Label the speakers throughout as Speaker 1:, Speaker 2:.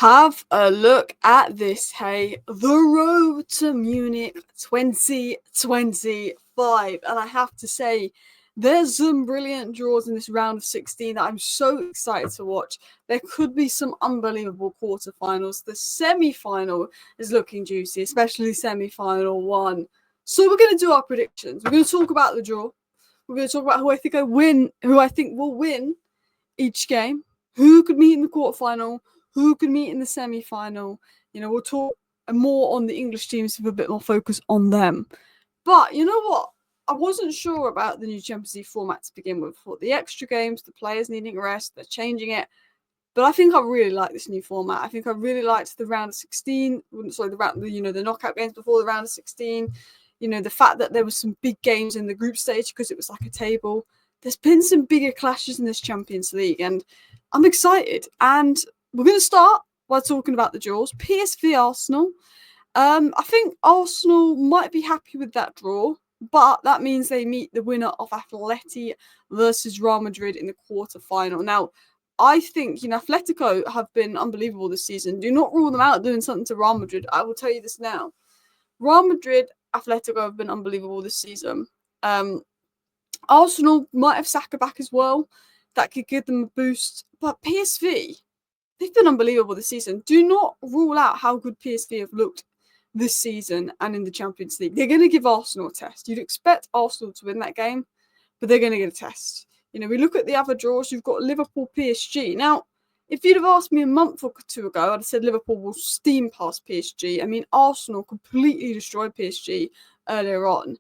Speaker 1: Have a look at this, hey. The road to Munich 2025. And I have to say, there's some brilliant draws in this round of 16 that I'm so excited to watch. There could be some unbelievable quarterfinals. The semi-final is looking juicy, especially semi-final one. So we're going to do our predictions. We're going to talk about the draw. We're going to talk about who I think will win each game, who could meet in the quarterfinal, who could meet in the semi-final. We'll talk more on the English teams with a bit more focus on them. But you know what? I wasn't sure about the new Champions League format to begin with. For the extra games, the players needing rest, they're changing it. But I think I really like this new format. I think I really liked the round of 16. Sorry, the knockout games before the round of 16. The fact that there was some big games in the group stage because it was like a table. There's been some bigger clashes in this Champions League, and I'm excited. And we're going to start by talking about the draws. PSV Arsenal. I think Arsenal might be happy with that draw, but that means they meet the winner of Atleti versus Real Madrid in the quarterfinal. Now, I think, Atletico have been unbelievable this season. Do not rule them out doing something to Real Madrid. I will tell you this now. Real Madrid, Atletico have been unbelievable this season. Arsenal might have Saka back as well. That could give them a boost. But PSV, they've been unbelievable this season. Do not rule out how good PSV have looked this season and in the Champions League. They're going to give Arsenal a test. You'd expect Arsenal to win that game, but they're going to get a test. We look at the other draws. You've got Liverpool, PSG. Now, if you'd have asked me a month or two ago, I'd have said Liverpool will steam past PSG. I mean, Arsenal completely destroyed PSG earlier on.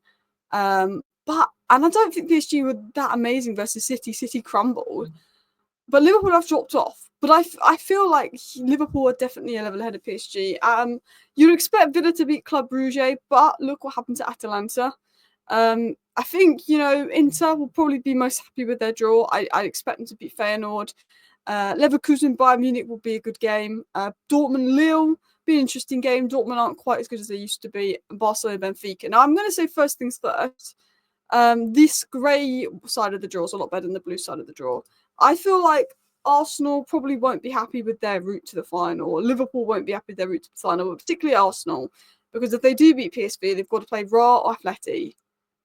Speaker 1: And I don't think PSG were that amazing versus City. City crumbled. But Liverpool have dropped off. But I feel like Liverpool are definitely a level ahead of PSG. You'd expect Villa to beat Club Brugge, but look what happened to Atalanta. I think, Inter will probably be most happy with their draw. I expect them to beat Feyenoord. Leverkusen, Bayern Munich will be a good game. Dortmund, Lille, be an interesting game. Dortmund aren't quite as good as they used to be. And Barcelona, Benfica. Now, I'm going to say first things first. This grey side of the draw is a lot better than the blue side of the draw. I feel like Arsenal probably won't be happy with their route to the final, or Liverpool won't be happy with their route to the final, but particularly Arsenal, because if they do beat PSV, they've got to play Real or Atleti,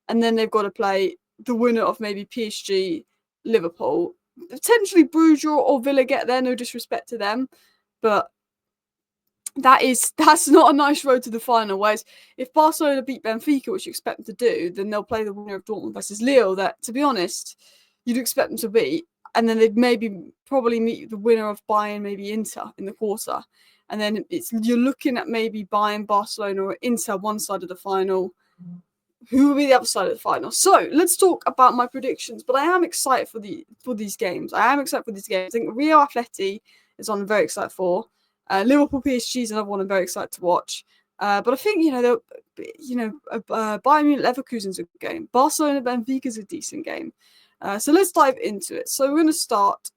Speaker 1: and then they've got to play the winner of maybe PSG, Liverpool. Potentially Bruges or Villa get there, no disrespect to them, but that's not a nice road to the final. Whereas if Barcelona beat Benfica, which you expect them to do, then they'll play the winner of Dortmund versus Lille, that, to be honest, you'd expect them to beat. And then they'd probably meet the winner of Bayern, maybe Inter, in the quarter. And then you're looking at maybe Bayern, Barcelona, or Inter one side of the final. Who will be the other side of the final? So let's talk about my predictions. But I am excited for these games. I think Real Atleti is one I'm very excited for. Liverpool PSG is another one I'm very excited to watch. But I think Bayern Munich Leverkusen is a good game. Barcelona Benfica is a decent game. So let's dive into it. So we're going to start.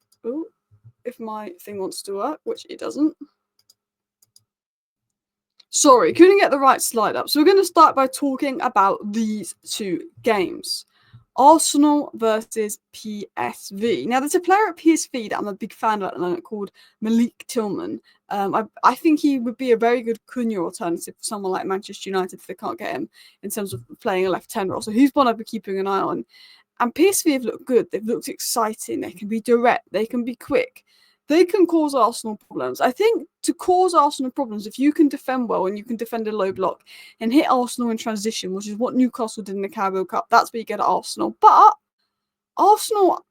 Speaker 1: If my thing wants to work, which it doesn't. Sorry, couldn't get the right slide up. So we're going to start by talking about these two games. Arsenal versus PSV. Now, there's a player at PSV that I'm a big fan of at the moment called Malik Tillman. I think he would be a very good Cunha alternative for someone like Manchester United if they can't get him in terms of playing a left-hander. So he's one I've been keeping an eye on. And PSV have looked good. They've looked exciting. They can be direct. They can be quick. They can cause Arsenal problems. I think to cause Arsenal problems, if you can defend well and you can defend a low block and hit Arsenal in transition, which is what Newcastle did in the Carabao Cup, that's where you get at Arsenal. But Arsenal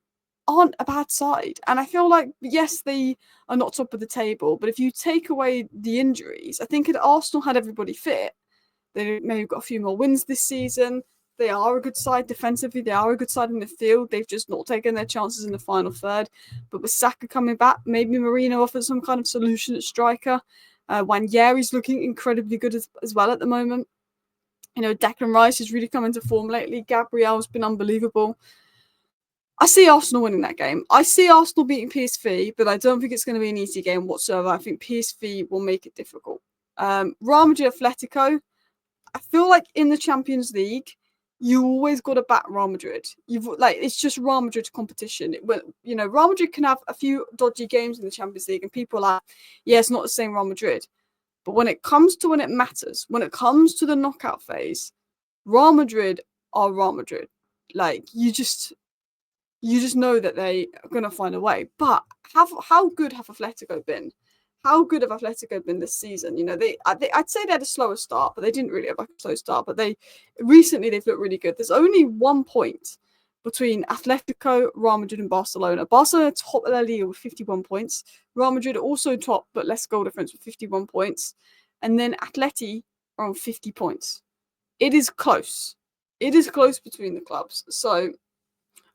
Speaker 1: aren't a bad side. And I feel like, yes, they are not top of the table, but if you take away the injuries, I think if Arsenal had everybody fit, they maybe got a few more wins this season. They are a good side defensively. They are a good side in the field. They've just not taken their chances in the final third. But with Saka coming back, maybe Marino offers some kind of solution at striker. Wanyeri's looking incredibly good as well at the moment. Declan Rice has really come into form lately. Gabriel's been unbelievable. I see Arsenal winning that game. I see Arsenal beating PSV, but I don't think it's going to be an easy game whatsoever. I think PSV will make it difficult. Real Madrid Atletico. I feel like in the Champions League, you always got to back Real Madrid. It's just Real Madrid's competition. Real Madrid can have a few dodgy games in the Champions League, and people are, yeah, it's not the same Real Madrid. But when it comes to when it matters, when it comes to the knockout phase, Real Madrid are Real Madrid. You just know that they are going to find a way. But how good have Atletico been? How good have Atletico been this season? I'd say they had a slower start, but they didn't really have a slow start. But recently they've looked really good. There's only 1 point between Atletico, Real Madrid, and Barcelona. Barcelona top of their league with 51 points. Real Madrid also top, but less goal difference with 51 points. And then Atleti are on 50 points. It is close. It is close between the clubs. So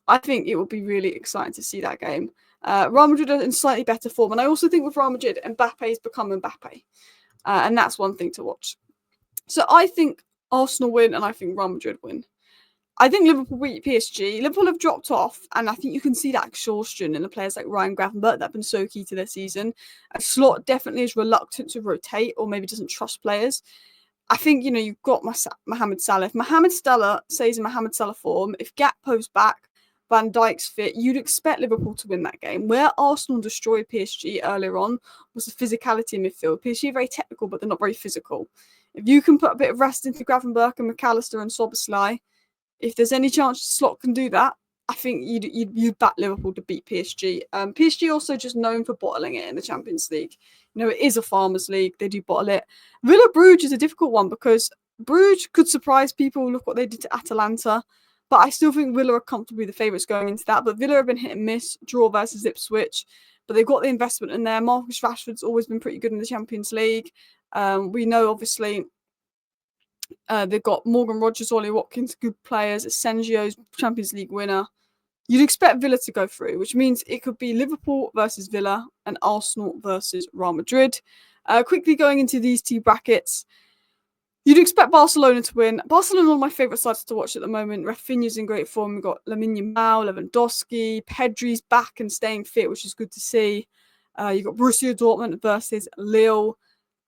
Speaker 1: I think it will be really exciting to see that game. Real Madrid are in slightly better form. And I also think with Real Madrid, Mbappe's become Mbappe. And that's one thing to watch. So I think Arsenal win and I think Real Madrid win. I think Liverpool beat PSG. Liverpool have dropped off, and I think you can see that exhaustion in the players like Ryan Gravenberch that have been so key to their season. Slot definitely is reluctant to rotate or maybe doesn't trust players. I think, you've got Mohamed Salah. If Mohamed Salah stays in Mohamed Salah form, if Gakpo's back, Van Dijk's fit, you'd expect Liverpool to win that game. Where Arsenal destroyed PSG earlier on was the physicality in midfield. PSG are very technical, but they're not very physical. If you can put a bit of rest into Gravenberch and McAllister and Szoboszlai, if there's any chance Slot can do that, I think you'd back Liverpool to beat PSG. PSG also just known for bottling it in the Champions League. It is a farmers' league. They do bottle it. Villa Bruges is a difficult one because Bruges could surprise people. Look what they did to Atalanta. But I still think Villa are comfortably the favourites going into that. But Villa have been hit and miss. Draw versus Ipswich. But they've got the investment in there. Marcus Rashford's always been pretty good in the Champions League. We know, obviously, they've got Morgan Rogers, Ollie Watkins, good players. Asensio's Champions League winner. You'd expect Villa to go through, which means it could be Liverpool versus Villa and Arsenal versus Real Madrid. Quickly going into these two brackets, you'd expect Barcelona to win. Barcelona are one of my favourite sides to watch at the moment. Rafinha's in great form. We've got Lamine Yamal, Lewandowski, Pedri's back and staying fit, which is good to see. You've got Borussia Dortmund versus Lille.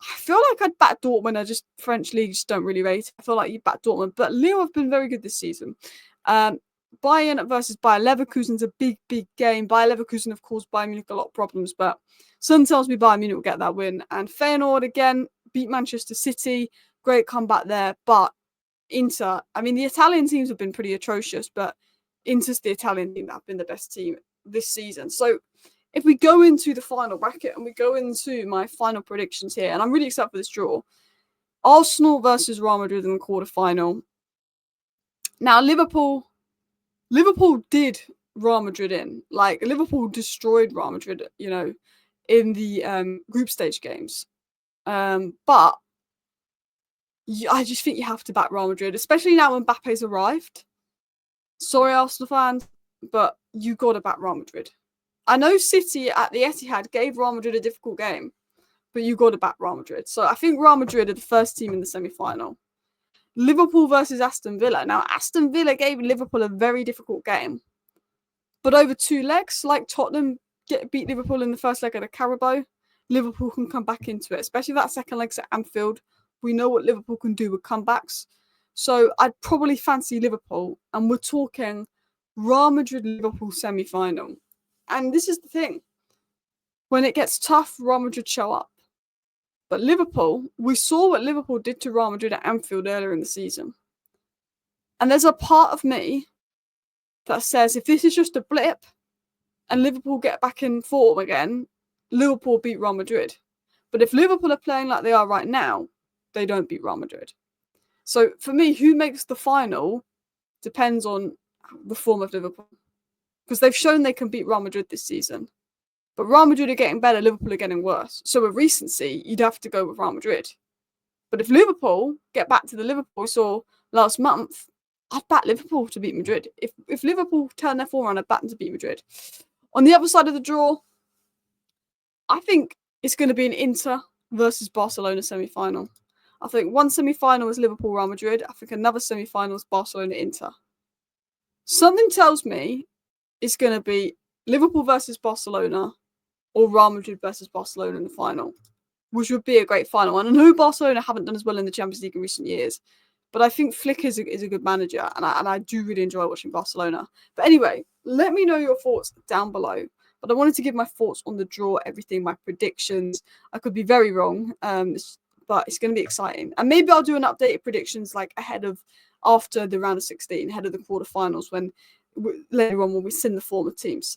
Speaker 1: I feel like I'd back Dortmund. French league just don't really rate. I feel like you'd back Dortmund. But Lille have been very good this season. Bayern versus Bayer Leverkusen's a big, big game. Bayer Leverkusen have caused Bayern Munich a lot of problems, but some tells me Bayern Munich will get that win. And Feyenoord, again, beat Manchester City. Great comeback there. But Inter, the Italian teams have been pretty atrocious, but Inter's the Italian team that have been the best team this season. So if we go into the final bracket and we go into my final predictions here, and I'm really excited for this draw, Arsenal versus Real Madrid in the quarterfinal. Now, Liverpool did Real Madrid in. Liverpool destroyed Real Madrid, in the group stage games. But I just think you have to back Real Madrid, especially now when Mbappe's arrived. Sorry, Arsenal fans, but you got to back Real Madrid. I know City at the Etihad gave Real Madrid a difficult game, but you got to back Real Madrid. So I think Real Madrid are the first team in the semi-final. Liverpool versus Aston Villa. Now, Aston Villa gave Liverpool a very difficult game. But over 2 legs, like Tottenham beat Liverpool in the first leg of the Carabao, Liverpool can come back into it, especially that second leg's at Anfield. We know what Liverpool can do with comebacks. So I'd probably fancy Liverpool. And we're talking Real Madrid-Liverpool semi-final. And this is the thing. When it gets tough, Real Madrid show up. But Liverpool, we saw what Liverpool did to Real Madrid at Anfield earlier in the season. And there's a part of me that says if this is just a blip and Liverpool get back in form again, Liverpool beat Real Madrid. But if Liverpool are playing like they are right now, they don't beat Real Madrid. So for me, who makes the final depends on the form of Liverpool. Because they've shown they can beat Real Madrid this season. But Real Madrid are getting better, Liverpool are getting worse. So with recency, you'd have to go with Real Madrid. But if Liverpool get back to the Liverpool we saw last month, I'd back Liverpool to beat Madrid. If Liverpool turn their form around, I'd back them to beat Madrid. On the other side of the draw, I think it's going to be an Inter versus Barcelona semi-final. I think one semi-final is Liverpool-Real Madrid. I think another semi-final is Barcelona-Inter. Something tells me it's going to be Liverpool versus Barcelona or Real Madrid versus Barcelona in the final, which would be a great final. And I know Barcelona haven't done as well in the Champions League in recent years, But I think Flick is a good manager, and I do really enjoy watching Barcelona. But anyway, let me know your thoughts down below. But I wanted to give my thoughts on the draw, everything, my predictions. I could be very wrong, but it's going to be exciting. And maybe I'll do an updated predictions like after the round of 16, ahead of the quarterfinals, when later on when we send the former teams.